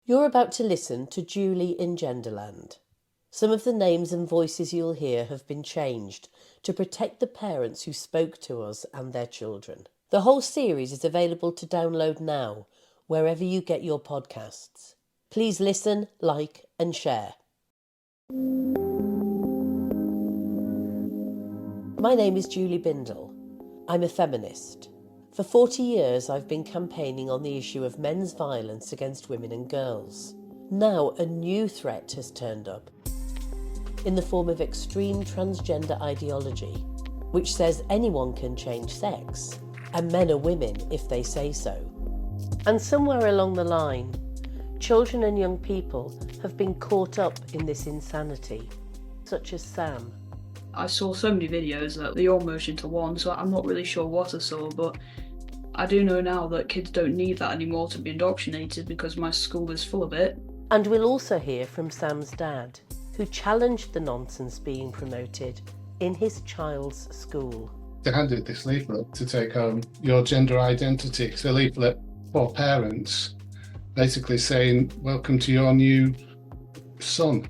You're about to listen to Julie in Genderland. Some of the names and voices you'll hear have been changed to protect the parents who spoke to us and their children. The whole series is available to download now, wherever you get your podcasts. Please listen, like and share. My name is Julie Bindel. I'm a feminist. For 40 years I've been campaigning on the issue of men's violence against women and girls. Now a new threat has turned up in the form of extreme transgender ideology, which says anyone can change sex, and men are women if they say so. And somewhere along the line, children and young people have been caught up in this insanity, such as Sam. I saw so many videos that they all merged into one, so I'm not really sure what I saw, but I do know now that kids don't need that anymore to be indoctrinated because my school is full of it. And we'll also hear from Sam's dad, who challenged the nonsense being promoted in his child's school. They handed this leaflet to take home, your gender identity. It's a leaflet for parents, basically saying, welcome to your new son.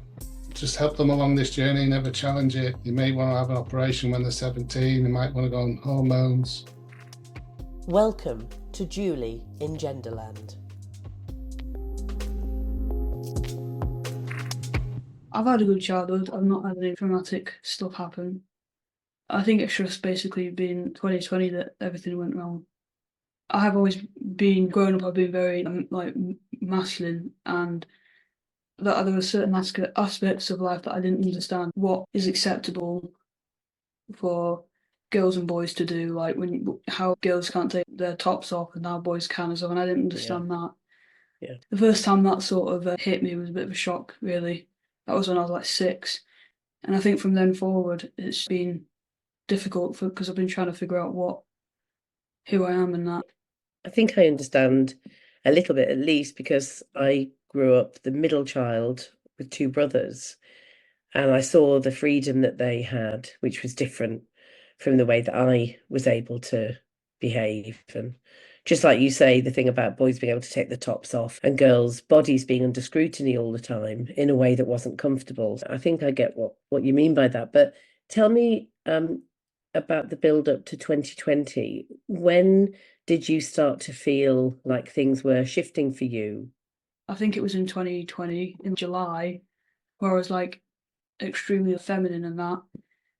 Just help them along this journey, never challenge it. You may want to have an operation when they're 17, they might want to go on hormones. Welcome to Julie in Genderland. I've had a good childhood. I've not had any traumatic stuff happen. I think it's just basically been 2020 that everything went wrong. I have always been, growing up, I've been very masculine, and that there were certain aspects of life that I didn't understand. What is acceptable for girls and boys to do, like how girls can't take their tops off and now boys can as well, and I didn't understand that. Yeah. The first time that sort of hit me was a bit of a shock, really. That was when I was like 6. And I think from then forward, it's been difficult because I've been trying to figure out who I am and that. I think I understand a little bit, at least, because I grew up the middle child with 2 brothers, and I saw the freedom that they had, which was different from the way that I was able to behave. And just like you say, the thing about boys being able to take the tops off and girls' bodies being under scrutiny all the time in a way that wasn't comfortable. I think I get what you mean by that. But tell me about the build-up to 2020. When did you start to feel like things were shifting for you? I think it was in 2020, in July, where I was like extremely feminine and that.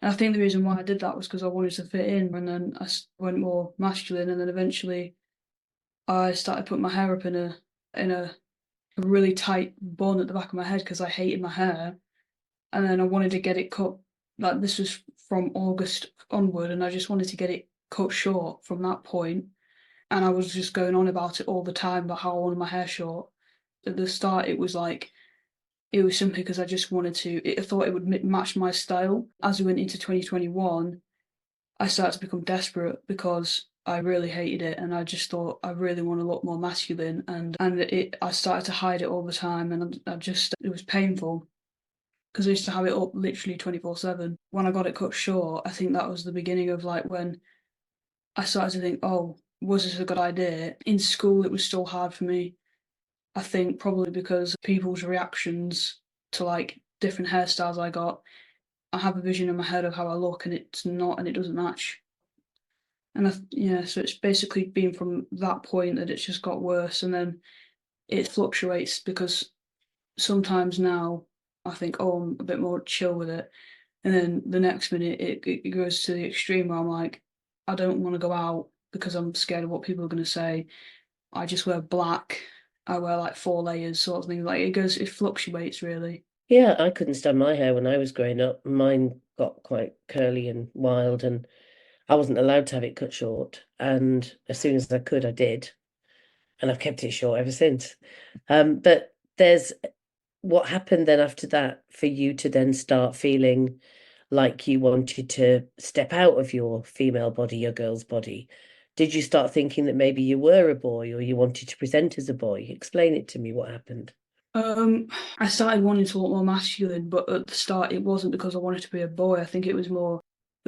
And I think the reason why I did that was because I wanted to fit in, and then I went more masculine, and then eventually I started putting my hair up in a really tight bun at the back of my head because I hated my hair, and then I wanted to get it cut. Like, this was from August onward, and I just wanted to get it cut short from that point. And I was just going on about it all the time about how I wanted my hair short. At the start, it was simply because I just wanted to. I thought it would match my style. As we went into 2021, I started to become desperate because I really hated it, and I just thought I really want to look more masculine, and I started to hide it all the time, and it was painful because I used to have it up literally 24/7. When I got it cut short, I think that was the beginning of like when I started to think, oh, was this a good idea? In school, it was still hard for me. I think probably because people's reactions to like different hairstyles I got. I have a vision in my head of how I look, and it's not, and it doesn't match. And so it's basically been from that point that it's just got worse, and then it fluctuates because sometimes now I think, oh, I'm a bit more chill with it, and then the next minute it goes to the extreme where I'm like, I don't want to go out because I'm scared of what people are going to say. I just wear black. I wear like 4 layers, sort of thing. Like it fluctuates really. Yeah, I couldn't stand my hair when I was growing up. Mine got quite curly and wild, and I wasn't allowed to have it cut short. And as soon as I could, I did. And I've kept it short ever since. But there's what happened then after that for you to then start feeling like you wanted to step out of your female body, your girl's body. Did you start thinking that maybe you were a boy or you wanted to present as a boy? Explain it to me, what happened. I started wanting to look more masculine, but at the start it wasn't because I wanted to be a boy. I think it was more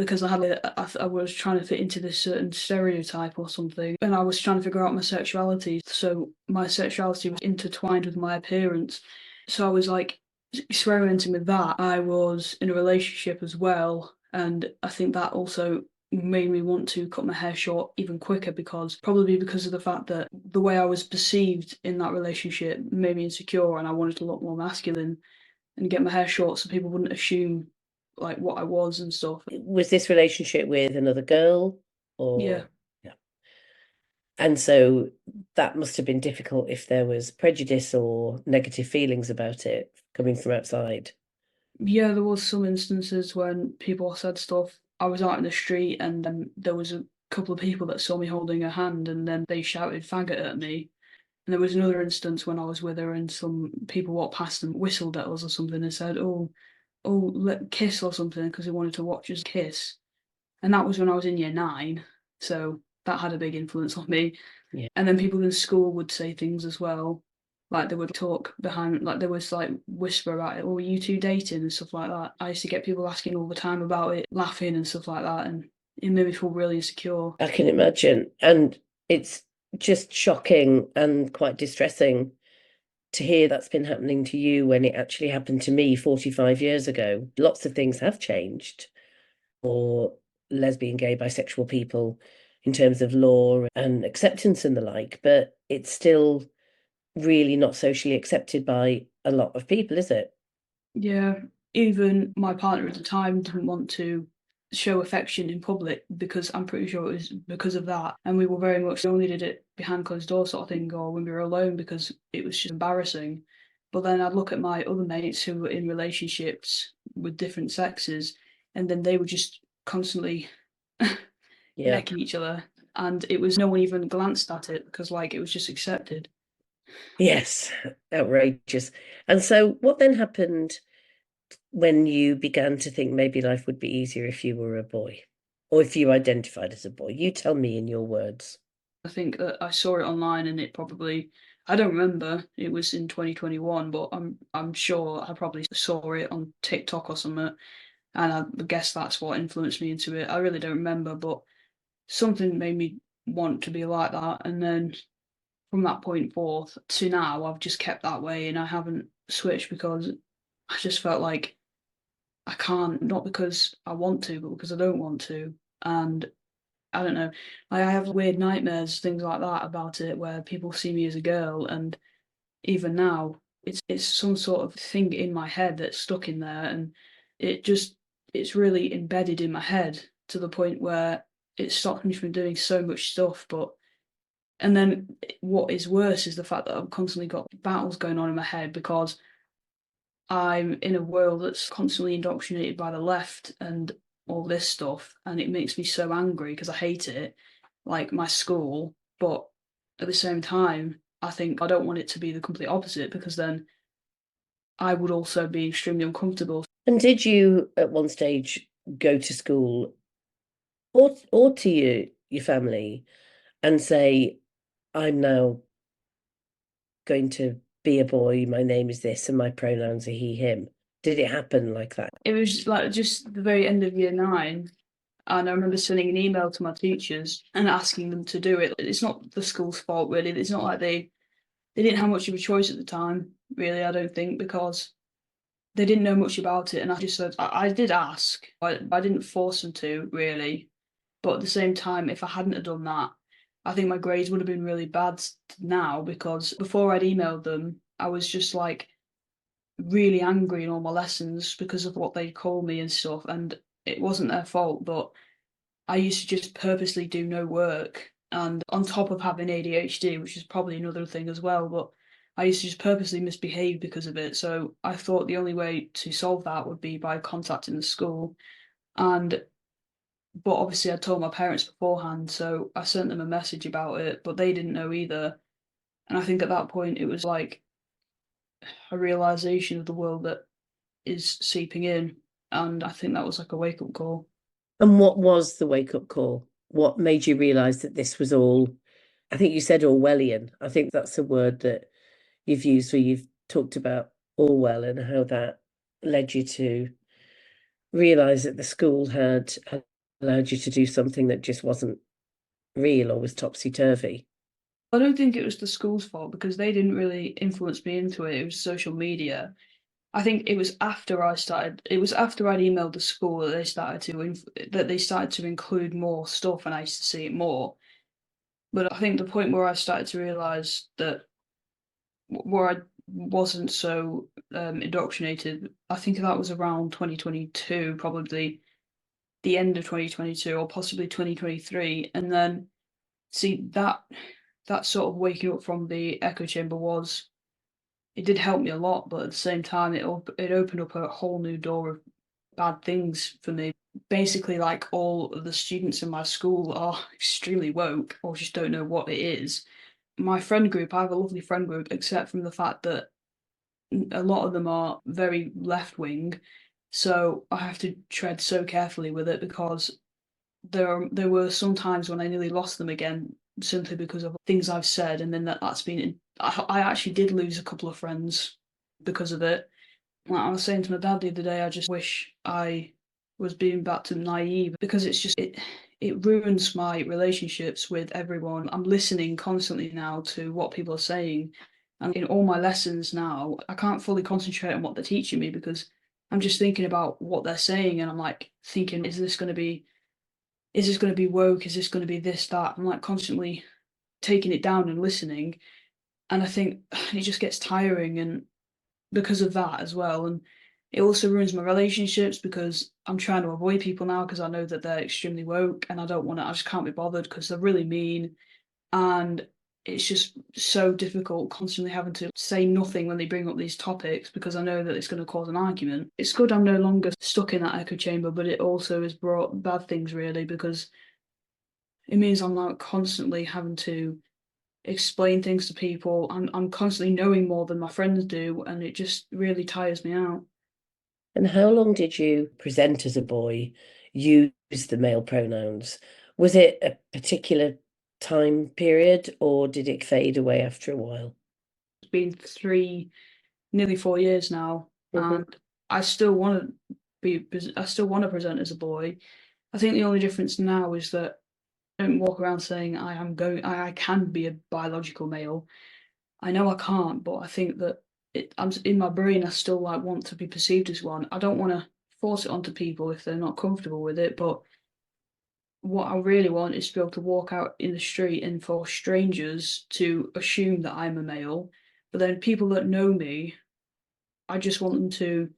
because I was trying to fit into this certain stereotype or something, and I was trying to figure out my sexuality. So my sexuality was intertwined with my appearance. So I was like experimenting with that. I was in a relationship as well, and I think that also made me want to cut my hair short even quicker, probably because of the fact that the way I was perceived in that relationship made me insecure, and I wanted to look more masculine and get my hair short so people wouldn't assume like what I was and stuff. Was this relationship with another girl or? Yeah. Yeah. And so that must have been difficult if there was prejudice or negative feelings about it coming from outside. Yeah, there was some instances when people said stuff. I was out in the street and then there was a couple of people that saw me holding her hand and then they shouted faggot at me. And there was another instance when I was with her and some people walked past and whistled at us or something and said, kiss or something, because they wanted to watch us kiss. And that was when I was in year 9. So that had a big influence on me. Yeah. And then people in school would say things as well. Like they would talk behind, like there was like whisper about it, were you two dating and stuff like that. I used to get people asking all the time about it, laughing and stuff like that. And it made me feel really insecure. I can imagine. And it's just shocking and quite distressing to hear that's been happening to you when it actually happened to me 45 years ago. Lots of things have changed for lesbian, gay, bisexual people in terms of law and acceptance and the like, but it's still really not socially accepted by a lot of people, is it? Yeah, even my partner at the time didn't want to show affection in public because I'm pretty sure it was because of that. And we were very much only did it behind closed doors sort of thing or when we were alone because it was just embarrassing. But then I'd look at my other mates who were in relationships with different sexes and then they were just constantly necking each other. And it was no one even glanced at it because like it was just accepted. Yes, outrageous. And so what then happened when you began to think maybe life would be easier if you were a boy or if you identified as a boy? You tell me in your words. I think that I saw it online and it probably, I don't remember, it was in 2021, but I'm sure I probably saw it on TikTok or something, and I guess that's what influenced me into it. I really don't remember, but something made me want to be like that, and then from that point forth to now, I've just kept that way and I haven't switched because I just felt like I can't, not because I want to, but because I don't want to. And I don't know. I have weird nightmares, things like that about it, where people see me as a girl, and even now, it's some sort of thing in my head that's stuck in there, and it just it's really embedded in my head to the point where it stops me from doing so much stuff. And then what is worse is the fact that I've constantly got battles going on in my head because I'm in a world that's constantly indoctrinated by the left and all this stuff, and it makes me so angry because I hate it, like my school. But at the same time, I think I don't want it to be the complete opposite because then I would also be extremely uncomfortable. And did you at one stage go to school or to your family and say, I'm now going to be a boy, my name is this, and my pronouns are he, him? Did it happen like that? It was like just the very end of year 9. And I remember sending an email to my teachers and asking them to do it. It's not the school's fault, really. It's not like they didn't have much of a choice at the time, really, I don't think, because they didn't know much about it. And I just said, I did ask, but I didn't force them to, really. But at the same time, if I hadn't have done that, I think my grades would have been really bad now because before I'd emailed them, I was just like really angry in all my lessons because of what they'd call me and stuff. And it wasn't their fault, but I used to just purposely do no work. And on top of having ADHD, which is probably another thing as well, but I used to just purposely misbehave because of it. So I thought the only way to solve that would be by contacting the school. But obviously I told my parents beforehand, so I sent them a message about it, but they didn't know either. And I think at that point it was like a realization of the world that is seeping in. And I think that was like a wake up call. And what was the wake-up call? What made you realise that this was all, I think you said Orwellian. I think that's a word that you've used where you've talked about Orwell and how that led you to realise that the school had allowed you to do something that just wasn't real or was topsy-turvy? I don't think it was the school's fault because they didn't really influence me into it. It was social media. I think it was after I started. It was after I'd emailed the school that they started to include more stuff, and I used to see it more. But I think the point where I started to realise that where I wasn't so indoctrinated, I think that was around 2022, probably the end of 2022 or possibly 2023. And then see that sort of waking up from the echo chamber it did help me a lot, but at the same time it opened up a whole new door of bad things for me. Basically, like, all of the students in my school are extremely woke or just don't know what it is. My friend group, I have a lovely friend group, except from the fact that a lot of them are very left wing. So I have to tread so carefully with it because there were some times when I nearly lost them again simply because of things I've said, and then that's been. I actually did lose a couple of friends because of it. Like I was saying to my dad the other day, I just wish I was being back to naive because it ruins my relationships with everyone. I'm listening constantly now to what people are saying, and in all my lessons now, I can't fully concentrate on what they're teaching me because I'm just thinking about what they're saying, and I'm like thinking, is this going to be woke? Is this going to be this, that? I'm like constantly taking it down and listening. And I think it just gets tiring, and because of that as well. And it also ruins my relationships because I'm trying to avoid people now because I know that they're extremely woke and I just can't be bothered because they're really mean. And it's just so difficult constantly having to say nothing when they bring up these topics because I know that it's going to cause an argument. It's good I'm no longer stuck in that echo chamber, but it also has brought bad things really because it means I'm now constantly having to explain things to people. I'm constantly knowing more than my friends do, and it just really tires me out. And how long did you present as a boy, use the male pronouns? Was it a particular time period or did it fade away after a while? It's been nearly 4 years now, and I still want to present as a boy. I think the only difference now is that I don't walk around saying I can be a biological male. I know I can't, but I think that I'm in my brain. I still like want to be perceived as one. I don't want to force it onto people if they're not comfortable with it. But what I really want is to be able to walk out in the street and for strangers to assume that I'm a male. But then people that know me, I just want them to,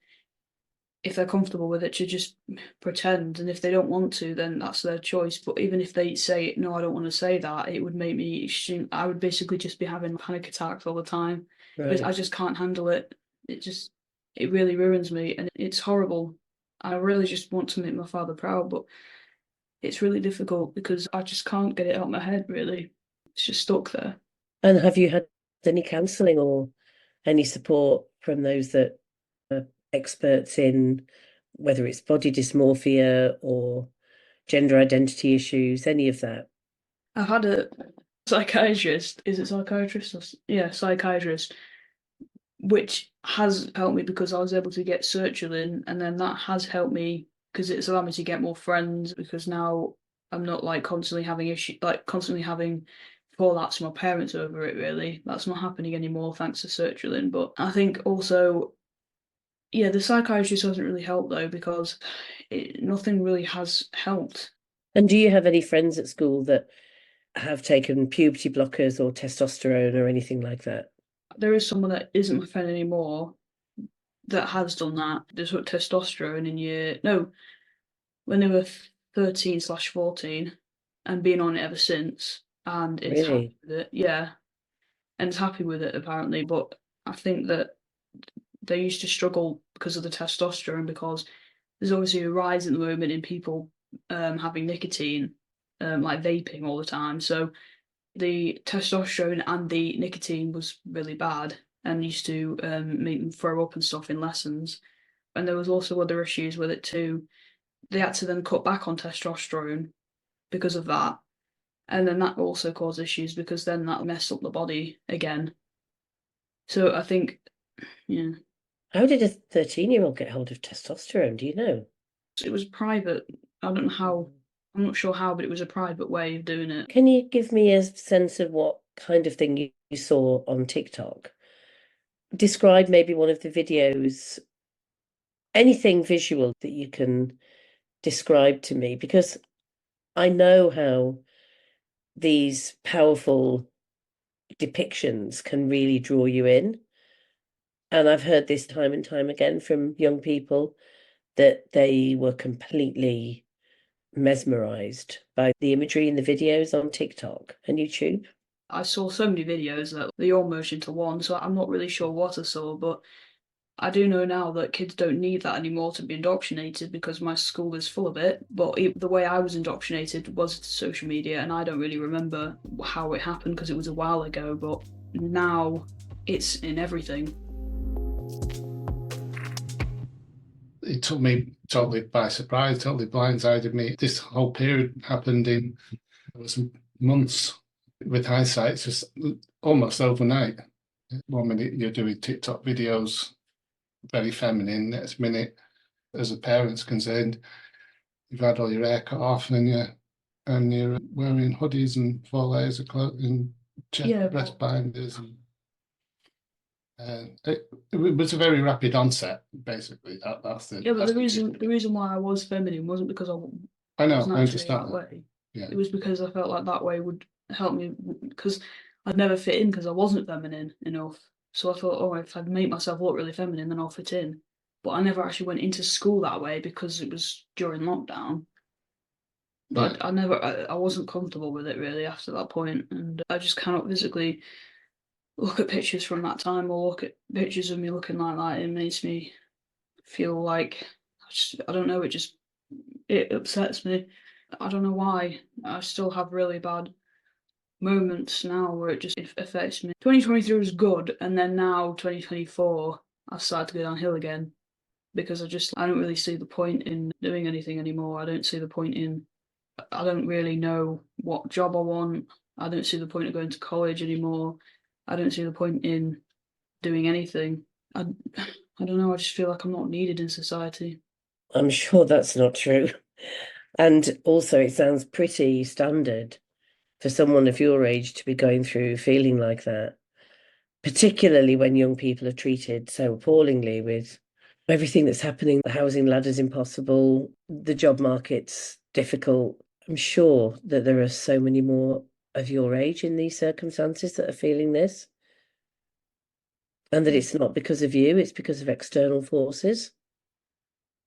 if they're comfortable with it, to just pretend. And if they don't want to, then that's their choice. But even if they say, no, I don't want to say that, it would make me extreme. I would basically just be having panic attacks all the time because I Right. just can't handle it. It really ruins me and it's horrible. I really just want to make my father proud, but it's really difficult because I just can't get it out of my head, really. It's just stuck there. And have you had any counselling or any support from those that are experts in whether it's body dysmorphia or gender identity issues, any of that? I've had a psychiatrist. Is it psychiatrist? Yeah, psychiatrist, which has helped me because I was able to get sertraline, and then that has helped me because it's allowed me to get more friends because now I'm not like constantly having fallouts with my parents over it. Really, that's not happening anymore thanks to sertraline. But I think also, yeah, the psychiatrist hasn't really helped though because nothing really has helped. And do you have any friends at school that have taken puberty blockers or testosterone or anything like that? There is someone that isn't my friend anymore that has done that. They took testosterone when they were 13/14 and been on it ever since. And it's Really? happy with it. Yeah. And it's happy with it apparently. But I think that they used to struggle because of the testosterone because there's obviously a rise at the moment in people having nicotine, like vaping all the time. So the testosterone and the nicotine was really bad and used to make them throw up and stuff in lessons. And there was also other issues with it too. They had to then cut back on testosterone because of that. And then that also caused issues because then that messed up the body again. So I think, yeah, How did a 13-year-old get hold of testosterone? Do you know? it was private. I don't know how I'm not sure how, but it was a private way of doing it. Can you give me a sense of what kind of thing you saw on TikTok? Describe maybe one of the videos, anything visual that you can describe to me, because I know how these powerful depictions can really draw you in. And I've heard this time and time again from young people that they were completely mesmerized by the imagery in the videos on TikTok and YouTube. I saw so many videos that they all merged into one, so I'm not really sure what I saw, but I do know now that kids don't need that anymore to be indoctrinated because my school is full of it. But the way I was indoctrinated was social media, and I don't really remember how it happened because it was a while ago, but now it's in everything. It took me totally by surprise, totally blindsided me. This whole period happened in, it was months. With hindsight, it's just almost overnight. 1 minute you're doing TikTok videos, very feminine. Next minute, as a parent's concerned, you've had all your hair cut off and you're wearing hoodies and 4 layers of clothing, breast binders. It was a very rapid onset, basically. That's the the reason why I was feminine wasn't because I know, was I understand that way. Yeah. It was because I felt like that way would help me, because I'd never fit in because I wasn't feminine enough. So I thought, oh, if I'd make myself look really feminine, then I'll fit in. But I never actually went into school that way because it was during lockdown. But yeah. I wasn't comfortable with it really after that point, and I just cannot physically look at pictures from that time or look at pictures of me looking like that. It makes me feel like I don't know. It upsets me. I don't know why. I still have really bad moments now where it affects me. 2023 was good, and then now 2024, I've started to go downhill again because I don't really see the point in doing anything anymore. I don't really know what job I want. I don't see the point of going to college anymore. I don't see the point in doing anything. I don't know. I just feel like I'm not needed in society. I'm sure that's not true. And also, it sounds pretty standard for someone of your age to be going through feeling like that, particularly when young people are treated so appallingly with everything that's happening. The housing ladder's impossible, the job market's difficult. I'm sure that there are so many more of your age in these circumstances that are feeling this, and that it's not because of you, it's because of external forces.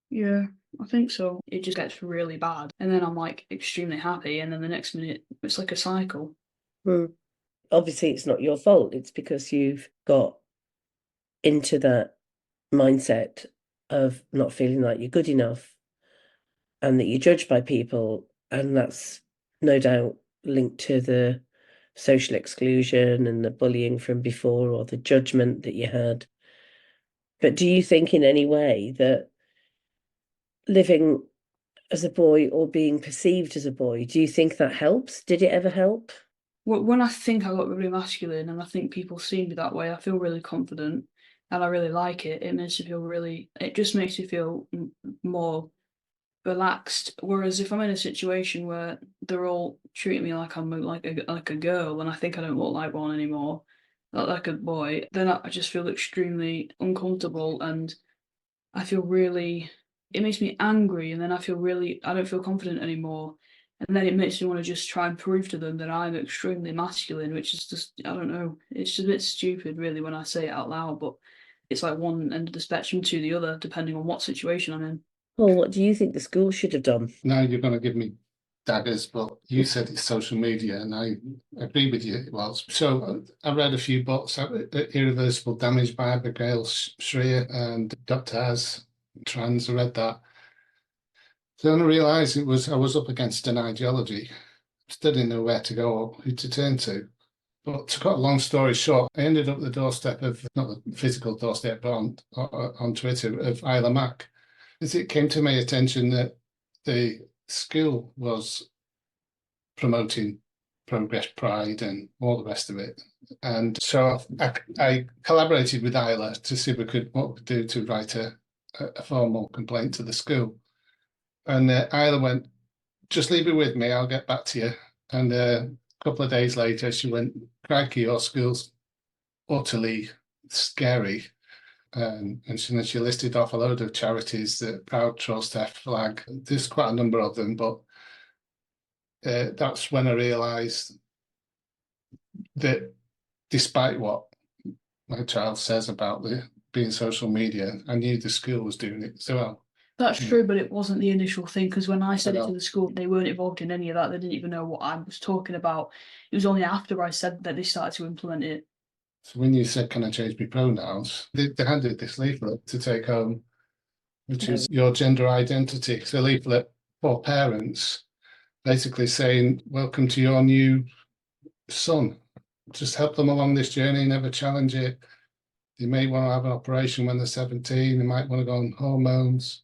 Yeah, I think so. It just gets really bad, and then I'm like extremely happy, and then the next minute it's like a cycle. Obviously, it's not your fault. It's because you've got into that mindset of not feeling like you're good enough and that you're judged by people. And that's no doubt linked to the social exclusion and the bullying from before, or the judgment that you had. But do you think in any way that living as a boy or being perceived as a boy, do you think that helps? Did it ever help? When I think I look really masculine and I think people see me that way, I feel really confident and I really like it. It just makes me feel more relaxed. Whereas if I'm in a situation where they're all treating me like I'm like a girl and I think I don't look like one anymore, not like a boy, then I just feel extremely uncomfortable and I feel really, it makes me angry, and then I don't feel confident anymore. And then it makes me want to just try and prove to them that I'm extremely masculine, which is just, I don't know, it's just a bit stupid really when I say it out loud, but it's like one end of the spectrum to the other, depending on what situation I'm in. Well, what do you think the school should have done? Now you're going to give me daggers, but you said it's social media, and I agree with you. Well, so I read a few books, Irreversible Damage by Abigail Shrier and Dr. Az Trans. I read that. Then I realised I was up against an ideology. Still didn't know where to go or who to turn to. But to cut a long story short, I ended up at the doorstep of, not the physical doorstep, but on Twitter, of Isla Mac. As it came to my attention that the school was promoting Progress Pride and all the rest of it. And so I collaborated with Isla to see what we could do to write a formal complaint to the school. And Isla went just leave it with me, I'll get back to you. And a couple of days later, she went, crikey, your school's utterly scary. And she listed off a load of charities, the Proud Trust, F Flag. There's quite a number of them, but that's when I realised that despite what my child says about being social media, I knew the school was doing it as well. That's true, but it wasn't the initial thing, because when I said I it know. to the school, they weren't involved in any of that. They didn't even know what I was talking about. It was only after I said that they started to implement it. So when you said, can I change my pronouns, they handed this leaflet to take home, which is your gender identity. It's a leaflet for parents, basically saying, welcome to your new son. Just help them along this journey, never challenge it. They may want to have an operation when they're 17, they might want to go on hormones.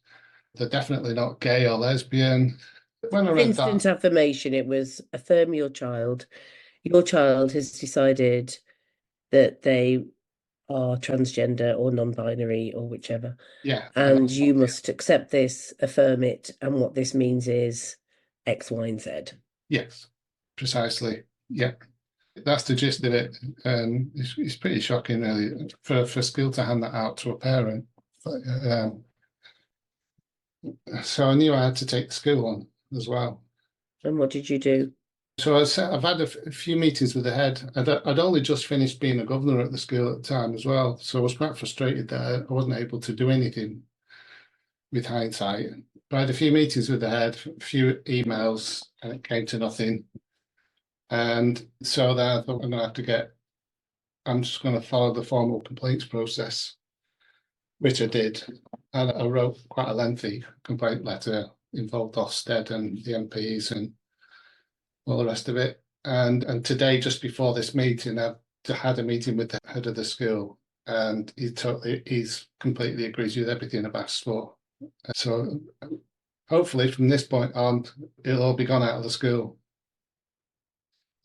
They're definitely not gay or lesbian. When I read Instant that, affirmation. It was affirm your child. Your child has decided that they are transgender or non-binary or whichever. yeah. And you must accept this, affirm it, and what this means is X, Y, and Z. Yes, precisely. Yeah. That's the gist of it. It's pretty shocking, really, for school to hand that out to a parent. So I knew I had to take the school on as well. And what did you do? So I've had a few meetings with the head. I'd only just finished being a governor at the school at the time as well, so I was quite frustrated that I wasn't able to do anything with hindsight. But I had a few meetings with the head, a few emails, and it came to nothing. And so then I thought I'm just going to follow the formal complaints process, which I did. And I wrote quite a lengthy complaint letter, involved Ofsted and the MPs and all the rest of it. And today, just before this meeting, I've had a meeting with the head of the school, and he's completely agrees with everything I've asked for. So hopefully from this point on, it'll all be gone out of the school.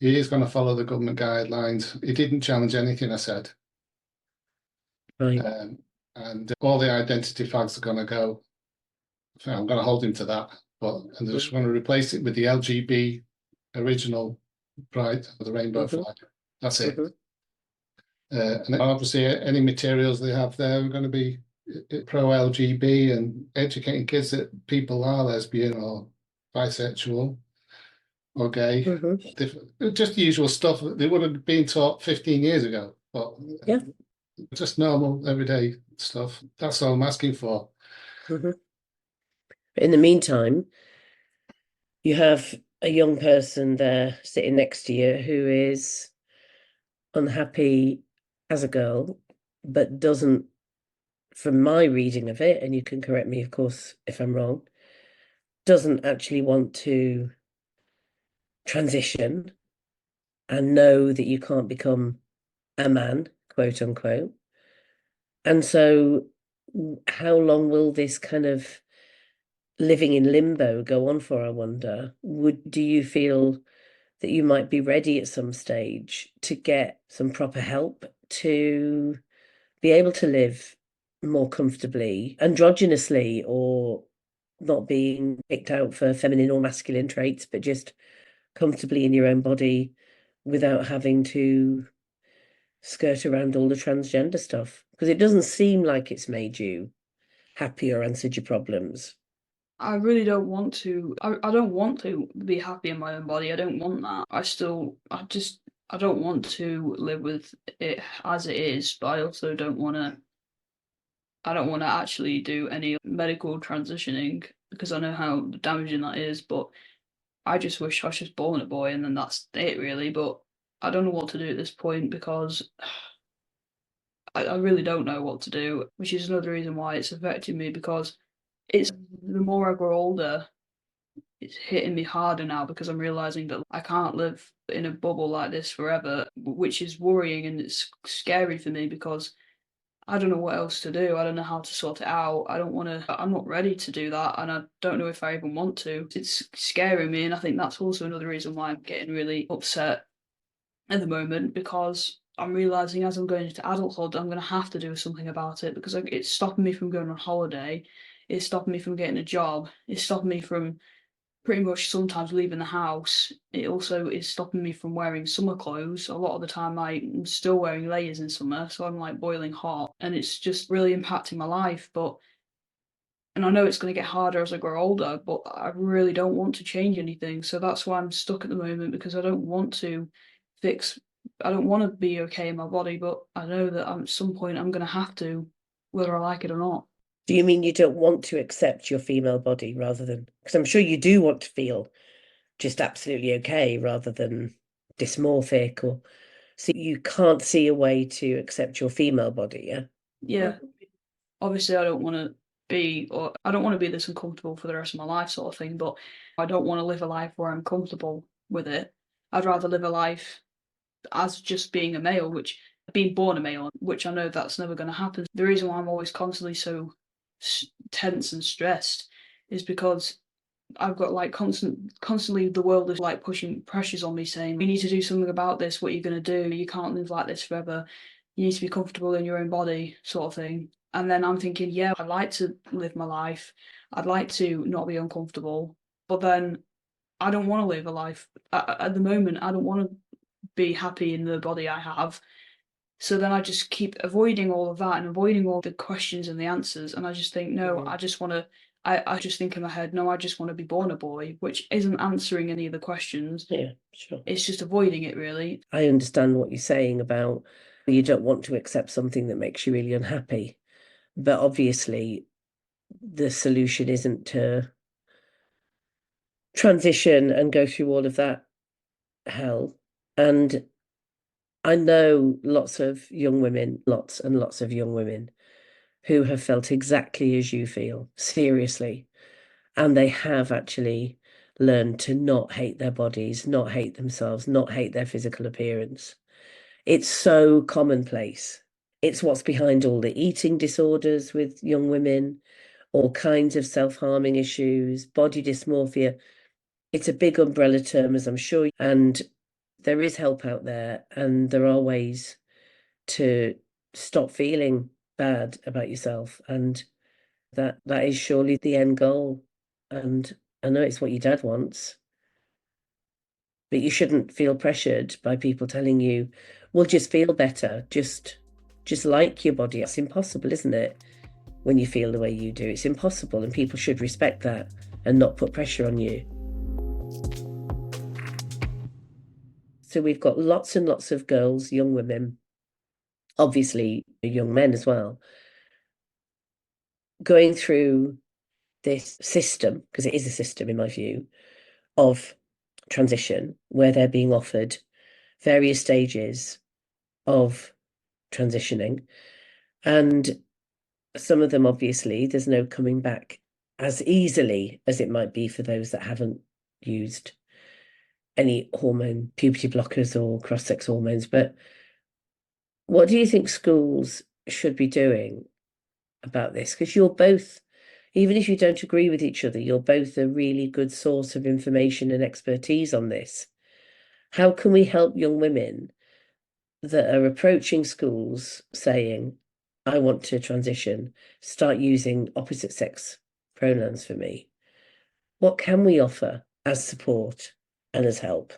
He is going to follow the government guidelines. He didn't challenge anything I said. Right. And all the identity flags are going to go. So I'm going to hold him to that. But I'm just going to replace it with the LGB original pride, the rainbow flag. That's it. And obviously, any materials they have there are going to be pro-LGB and educating kids that people are lesbian or bisexual or gay. Just the usual stuff that they would have been taught 15 years ago. But yeah, just normal, everyday stuff. That's all I'm asking for. In the meantime, you have a young person there sitting next to you who is unhappy as a girl, but doesn't, from my reading of it, and you can correct me, of course, if I'm wrong, doesn't actually want to transition and know that you can't become a man, quote unquote. And so how long will this kind of living in limbo go on for, I wonder? Do you feel that you might be ready at some stage to get some proper help to be able to live more comfortably, androgynously, or not being picked out for feminine or masculine traits, but just comfortably in your own body without having to skirt around all the transgender stuff? Because it doesn't seem like it's made you happy or answered your problems. I really don't want to. I don't want to be happy in my own body. I don't want that. I don't want to live with it as it is, but I also don't want to. I don't want to actually do any medical transitioning because I know how damaging that is. But I just wish I was just born a boy and then that's it, really. But I don't know what to do at this point because I really don't know what to do, which is another reason why it's affecting me, because it's the more I grow older, it's hitting me harder now because I'm realizing that I can't live in a bubble like this forever, which is worrying and it's scary for me because I don't know what else to do. I don't know how to sort it out. I'm not ready to do that, and I don't know if I even want to. It's scaring me, and I think that's also another reason why I'm getting really upset at the moment, because I'm realizing as I'm going into adulthood, I'm going to have to do something about it because it's stopping me from going on holiday. It's stopping me from getting a job. It's stopping me from pretty much sometimes leaving the house, it also is stopping me from wearing summer clothes. A lot of the time I'm still wearing layers in summer, so I'm like boiling hot, and it's just really impacting my life. And I know it's going to get harder as I grow older, but I really don't want to change anything. So that's why I'm stuck at the moment, because I don't want to I don't want to be okay in my body, but I know that at some point I'm going to have to, whether I like it or not. Do you mean you don't want to accept your female body rather than, because I'm sure you do want to feel just absolutely okay rather than dysmorphic, or so you can't see a way to accept your female body, yeah? Yeah. Obviously I don't want to be this uncomfortable for the rest of my life sort of thing, but I don't want to live a life where I'm comfortable with it. I'd rather live a life as just being a male, being born a male, which I know that's never going to happen. The reason why I'm always constantly so tense and stressed is because I've got like constantly the world is like pushing pressures on me saying, you need to do something about this, what are you going to do? You can't live like this forever. You need to be comfortable in your own body, sort of thing. And then I'm thinking, yeah, I'd like to live my life. I'd like to not be uncomfortable. But then I don't want to live a life. At the moment, I don't want to be happy in the body I have. So then I just keep avoiding all of that and avoiding all the questions and the answers. And I just think, no, I just want to, I just think in my head, no, I just want to be born a boy, which isn't answering any of the questions. Yeah, sure. It's just avoiding it, really. I understand what you're saying about you don't want to accept something that makes you really unhappy. But obviously, the solution isn't to transition and go through all of that hell. And I know lots of young women, lots and lots of young women who have felt exactly as you feel, seriously. And they have actually learned to not hate their bodies, not hate themselves, not hate their physical appearance. It's so commonplace. It's what's behind all the eating disorders with young women, all kinds of self-harming issues, body dysmorphia. It's a big umbrella term, as I'm sure, and there is help out there, and there are ways to stop feeling bad about yourself, and that is surely the end goal. And I know it's what your dad wants, but you shouldn't feel pressured by people telling you, well, just feel better, just like your body. It's impossible, isn't it? When you feel the way you do, it's impossible, and people should respect that and not put pressure on you. So we've got lots and lots of girls, young women, obviously young men as well, going through this system, because it is a system in my view, of transition, where they're being offered various stages of transitioning. And some of them, obviously, there's no coming back as easily as it might be for those that haven't used any hormone, puberty blockers or cross-sex hormones. But what do you think schools should be doing about this? Because you're both, even if you don't agree with each other, you're both a really good source of information and expertise on this. How can we help young women that are approaching schools saying, I want to transition, start using opposite sex pronouns for me? What can we offer as support and as help?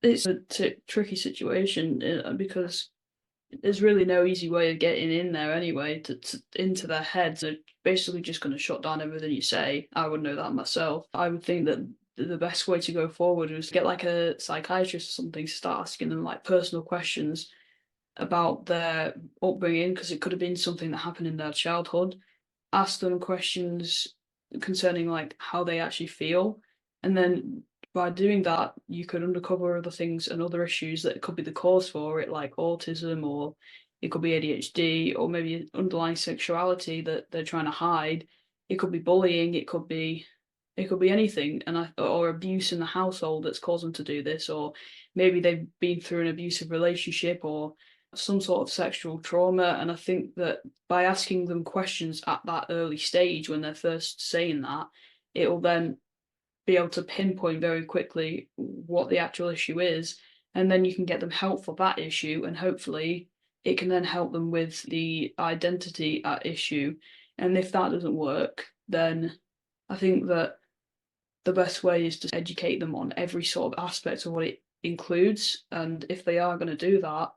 It's a tricky situation because there's really no easy way of getting in there anyway, into their heads. They're basically just going to shut down everything you say. I would know that myself. I would think that the best way to go forward was to get like a psychiatrist or something to start asking them like personal questions about their upbringing, because it could have been something that happened in their childhood. Ask them questions concerning like how they actually feel, and then by doing that you could uncover other things and other issues that could be the cause for it, like autism, or it could be ADHD, or maybe underlying sexuality that they're trying to hide. It could be bullying, it could be anything, or abuse in the household that's caused them to do this, or maybe they've been through an abusive relationship or some sort of sexual trauma. And I think that by asking them questions at that early stage when they're first saying that, it will then be able to pinpoint very quickly what the actual issue is, and then you can get them help for that issue, and hopefully it can then help them with the identity at issue. And if that doesn't work, then I think that the best way is to educate them on every sort of aspect of what it includes. And if they are going to do that,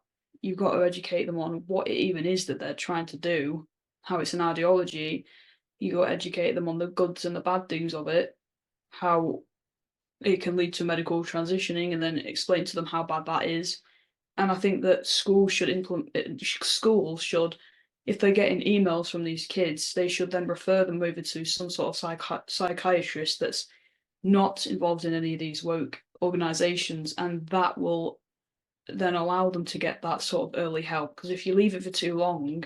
you've got to educate them on what it even is that they're trying to do, how it's an ideology. You've got to educate them on the goods and the bad things of it, how it can lead to medical transitioning, and then explain to them how bad that is. And I think that schools should, if they're getting emails from these kids, they should then refer them over to some sort of psychiatrist that's not involved in any of these woke organisations, and that will then allow them to get that sort of early help. Because if you leave it for too long,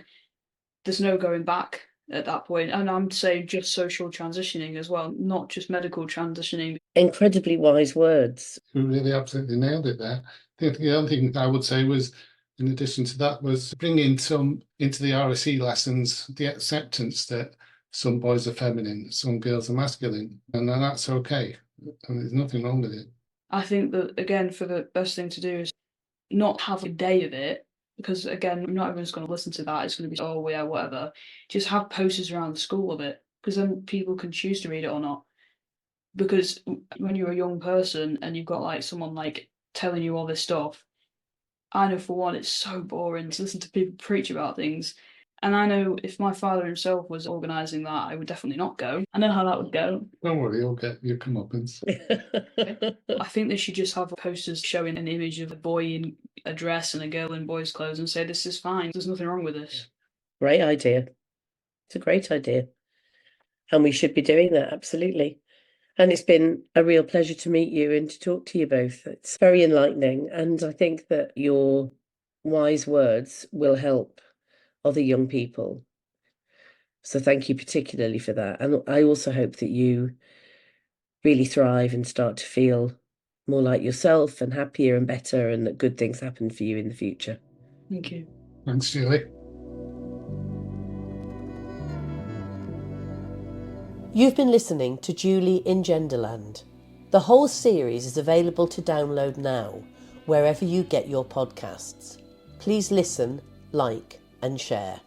there's no going back at that point. And I'm saying just social transitioning as well, not just medical transitioning. Incredibly wise words. You really absolutely nailed it there. I think the other thing I would say was, in addition to that, was bringing some into the RSE lessons, the acceptance that some boys are feminine, some girls are masculine, and that's okay. And there's nothing wrong with it. I think that, again, for the best thing to do is not have a day of it, because, again, not everyone's going to listen to that. It's going to be, oh, yeah, whatever. Just have posters around the school of it, because then people can choose to read it or not. Because when you're a young person and you've got like someone like telling you all this stuff, I know for one, it's so boring to listen to people preach about things. And I know if my father himself was organising that, I would definitely not go. I know how that would go. Don't worry, you'll get your comeuppance. I think they should just have posters showing an image of a boy in a dress and a girl in boy's clothes and say, this is fine. There's nothing wrong with this. Great idea. It's a great idea. And we should be doing that, absolutely. And it's been a real pleasure to meet you and to talk to you both. It's very enlightening. And I think that your wise words will help other young people. So thank you particularly for that. And I also hope that you really thrive and start to feel more like yourself and happier and better, and that good things happen for you in the future. Thank you. Thanks, Julie. You've been listening to Julie in Genderland. The whole series is available to download now, wherever you get your podcasts. Please listen, like, and share.